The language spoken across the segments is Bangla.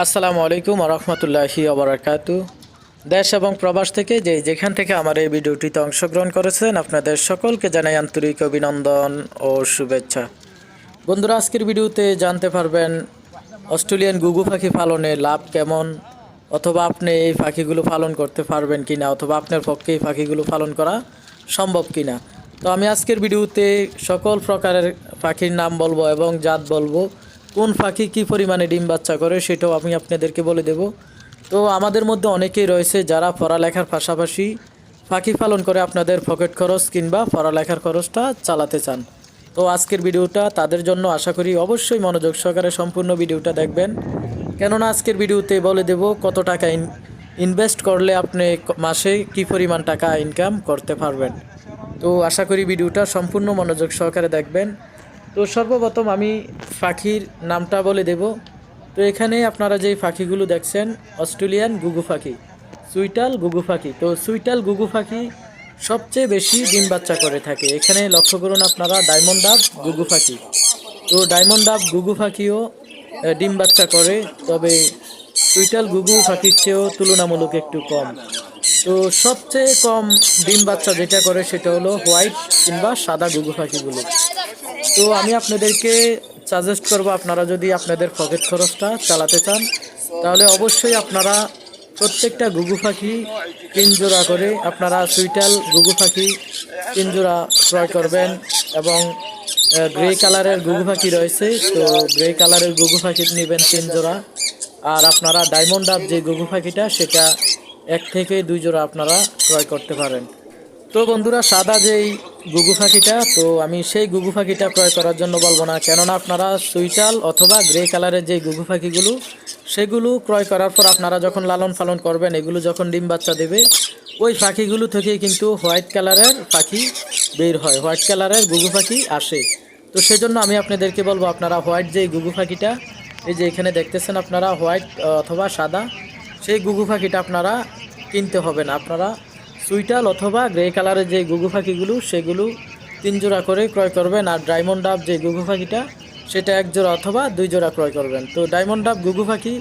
আসসালামু আলাইকুম ওয়া রাহমাতুল্লাহি ওয়া বারাকাতু। দেশ এবং প্রবাস থেকে যেখান থেকে আমার এই ভিডিওটিতে অংশগ্রহণ করেছেন আপনাদের সকলকে জানাই আন্তরিক অভিনন্দন ও শুভেচ্ছা। বন্ধুরা, আজকের ভিডিওতে জানতে পারবেন অস্ট্রেলিয়ান ঘুঘু পাখি পালনে লাভ কেমন, অথবা আপনি এই পাখিগুলো পালন করতে পারবেন কিনা, অথবা আপনার পক্ষে এই পাখিগুলো পালন করা সম্ভব কিনা। তো আমি আজকের ভিডিওতে সকল প্রকারের পাখির নাম বলবো এবং জাত বলবো, কোন পাখি কী পরিমাণে ডিম বাচ্চা করে সেটাও আমি আপনাদেরকে বলে দেব। তো আমাদের মধ্যে অনেকেই রয়েছে যারা পড়ালেখার পাশাপাশি পাখি পালন করে আপনাদের পকেট খরচ কিংবা পড়ালেখার খরচটা চালাতে চান। তো আজকের ভিডিওটা তাদের জন্য, আশা করি অবশ্যই মনোযোগ সহকারে সম্পূর্ণ ভিডিওটা দেখবেন, কেননা আজকের ভিডিওতে বলে দেব কত টাকা ইনভেস্ট করলে আপনি মাসে কী পরিমাণ টাকা ইনকাম করতে পারবেন। তো আশা করি ভিডিওটা সম্পূর্ণ মনোযোগ সহকারে দেখবেন। তো সর্বপ্রথম আমি পাখির নামটা বলে দেব। তো এখানে আপনারা যেই পাখিগুলো দেখছেন অস্ট্রেলিয়ান ঘুঘু পাখি, সুইটাল ঘুঘু পাখি। তো সুইটাল ঘুঘু পাখি সবচেয়ে বেশি ডিম বাচ্চা করে থাকে। এখানে লক্ষ্য করুন আপনারা ডায়মন্ড ডাব ঘুঘু পাখি। তো ডায়মন্ড ডাব ঘুঘু পাখিও ডিম বাচ্চা করে, তবে সুইটাল ঘুঘু পাখির চেয়েও তুলনামূলক একটু কম। তো সবচেয়ে কম ডিম বাচ্চা যেটা করে সেটা হলো হোয়াইট কিংবা সাদা ঘুঘু পাখিগুলো। তো আমি আপনাদেরকে সাজেস্ট করব, আপনারা যদি আপনাদের পকেট খরচটা চালাতে চান তাহলে অবশ্যই আপনারা প্রত্যেকটা ঘুঘু পাখি 3 জোড়া করে আপনারা সুইটাল ঘুঘু পাখি 3 জোড়া ক্রয় করবেন। এবং গ্রে কালারের ঘুঘু পাখি রয়েছে, তো গ্রে কালারের ঘুঘু পাখি নেবেন 3 জোড়া। আর আপনারা ডায়মন্ড ডাব যে ঘুঘু পাখিটা সেটা 1 থেকে 2 জোড়া আপনারা ক্রয় করতে পারেন। তো বন্ধুরা, সাদা যেই ঘুঘু পাখিটা, তো আমি সেই ঘুঘু পাখিটা ক্রয় করার জন্য বলবো না, কেননা আপনারা সুইটাল অথবা গ্রে কালারের যে ঘুঘু পাখিগুলো সেগুলো ক্রয় করার পর আপনারা যখন লালন পালন করবেন, এগুলো যখন ডিম বাচ্চা দেবে ওই পাখিগুলো থেকেই কিন্তু হোয়াইট কালারের পাখি বের হয়, হোয়াইট কালারের ঘুঘু পাখি আসে। তো সেজন্য আমি আপনাদেরকে বলবো, আপনারা হোয়াইট যেই ঘুঘু পাখিটা, এই যে এখানে দেখতেছেন আপনারা হোয়াইট অথবা সাদা, সেই ঘুঘু পাখিটা আপনারা কিনতে হবে না। আপনারা সুইটাল অথবা গ্রে কালারের যে ঘুঘু পাখিগুলো সেগুলো 3 জোড়া করে ক্রয় করবেন। আর ডায়মন্ড ডাব যে ঘুঘু পাখিটা সেটা 1 জোড়া অথবা 2 জোড়া ক্রয় করবেন। তো ডায়মন্ড ডাব ঘুঘু পাখি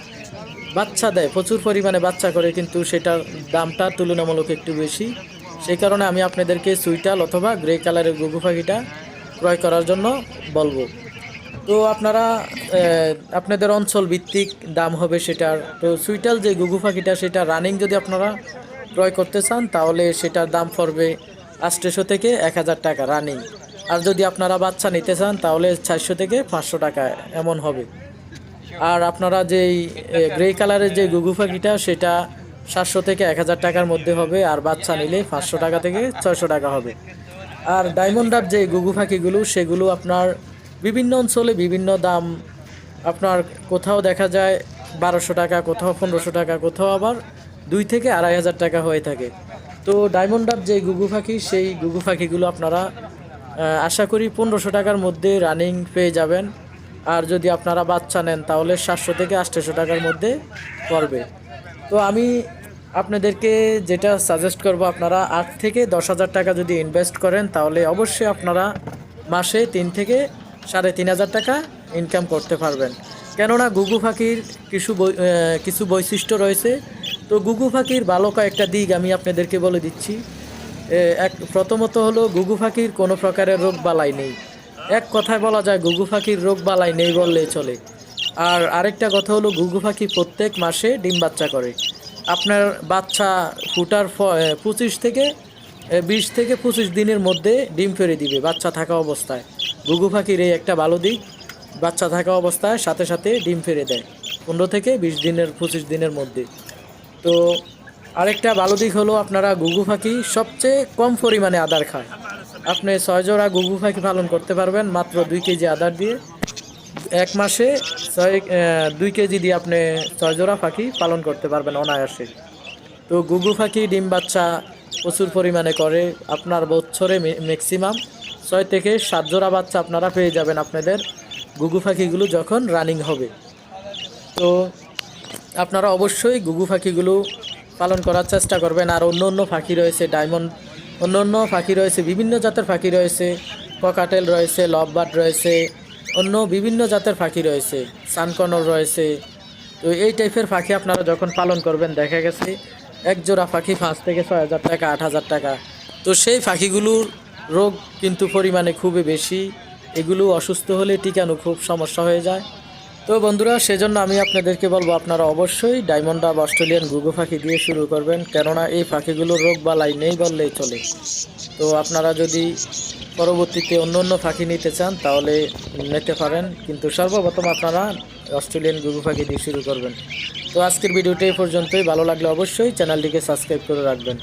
বাচ্চা দেয়, প্রচুর পরিমাণে বাচ্চা করে, কিন্তু সেটার দামটা তুলনামূলক একটু বেশি। সেই কারণে আমি আপনাদেরকে সুইটাল অথবা গ্রে কালারের ঘুঘু পাখিটা ক্রয় করার জন্য বলবো। তো আপনারা আপনাদের অঞ্চল ভিত্তিক দাম হবে সেটার। তো সুইটাল যে ঘুঘু পাখিটা সেটা রানিং যদি আপনারা ক্রয় করতে চান তাহলে সেটার দাম পড়বে 800 থেকে 1000 টাকা রানিং। আর যদি আপনারা বাচ্চা নিতে চান তাহলে 400 থেকে 500 টাকা এমন হবে। আর আপনারা যেই গ্রে কালারের যে ঘুঘু পাখিটা সেটা 700 থেকে 1000 টাকার মধ্যে হবে, আর বাচ্চা নিলে 500 টাকা থেকে 600 টাকা হবে। আর ডায়মন্ড ডাব যে ঘুঘু পাখিগুলো সেগুলো আপনার বিভিন্ন অঞ্চলে বিভিন্ন দাম, আপনার কোথাও দেখা যায় 1200 টাকা, কোথাও 1500 টাকা, কোথাও আবার 2 থেকে 2500 টাকা হয়ে থাকে। তো ডায়মন্ড ডাব যে ঘুঘু পাখি সেই ঘুঘু পাখিগুলো আপনারা আশা করি 1500 টাকার মধ্যে রানিং পেয়ে যাবেন। আর যদি আপনারা বাচ্চা নেন তাহলে 700 থেকে 800 টাকার মধ্যে পড়বে। তো আমি আপনাদেরকে যেটা সাজেস্ট করব, আপনারা 8 থেকে 10,000 টাকা যদি ইনভেস্ট করেন তাহলে অবশ্যই আপনারা মাসে 3 থেকে 3,500 টাকা ইনকাম করতে পারবেন। কেননা ঘুঘু পাখির কিছু বৈশিষ্ট্য রয়েছে। তো ঘুঘু পাখির ভালো কয়েকটা দিক আমি আপনাদেরকে বলে দিচ্ছি। প্রথমত হলো ঘুঘু পাখির কোনো প্রকারের রোগ বালাই নেই। এক কথায় বলা যায় ঘুঘু পাখির রোগ বালাই নেই বললেই চলে। আর আরেকটা কথা হলো ঘুঘু পাখি প্রত্যেক মাসে ডিম বাচ্চা করে। আপনার বাচ্চা ফুটার 25 থেকে 25 দিনের মধ্যে ডিম ফেরে দিবে বাচ্চা থাকা অবস্থায়। ঘুঘু পাখির এই একটা ভালো দিক, বাচ্চা থাকা অবস্থায় সাথে সাথে ডিম ফেরে দেয় 15 থেকে 25 দিনের মধ্যে। তো আরেকটা ভালো দিক হলো আপনারা ঘুঘু পাখি সবচেয়ে কম পরিমাণে আদার খায়। আপনি 6 জোড়া ঘুঘু পাখি পালন করতে পারবেন মাত্র 2 কেজি আদার দিয়ে। 1 মাসে 2 কেজি দিয়ে আপনি 6 জোড়া পাখি পালন করতে পারবেন অনায়াসে। তো ঘুঘু পাখি ডিম বাচ্চা প্রচুর পরিমাণে করে। আপনার বছরে ম্যাক্সিমাম 6 থেকে 7 জোড়া বাচ্চা আপনারা পেয়ে যাবেন আপনাদের ঘুঘু পাখিগুলো যখন রানিং হবে। তো আপনারা অবশ্যই ঘুঘু পাখিগুলো পালন করার চেষ্টা করবেন। আর অন্য অন্য পাখি রয়েছে, অন্য অন্য পাখি রয়েছে, বিভিন্ন জাতের পাখি রয়েছে, ককাটেল রয়েছে, লভবার্ড রয়েছে, অন্য বিভিন্ন জাতের পাখি রয়েছে, সানকনর রয়েছে। তো এই টাইপের পাখি আপনারা যখন পালন করবেন, দেখা গেছে এক জোড়া পাখি 5 থেকে 6 হাজার টাকা, 8 হাজার টাকা। তো সেই পাখিগুলোর রোগ কিন্তু পরিমাণে খুবই বেশি, এগুলো অসুস্থ হলে টিকানো খুব সমস্যা হয়ে যায়। তো বন্ধুরা, সেজন্য আমি আপনাদেরকে বলবো আপনারা অবশ্যই ডায়মন্ড বা অস্ট্রেলিয়ান ঘুঘু পাখি দিয়ে শুরু করবেন, কেননা এই পাখিগুলোর রোগ বালাই নেই বললেই চলে। তো আপনারা যদি পরবর্তীতে অন্য অন্য পাখি নিতে চান তাহলে নিতে পারেন, কিন্তু সর্বপ্রথম আপনারা অস্ট্রেলিয়ান ঘুঘু পাখি দিয়ে শুরু করবেন। তো আজকের ভিডিওটা এই পর্যন্তই। ভালো লাগলে অবশ্যই চ্যানেলটিকে সাবস্ক্রাইব করে রাখবেন।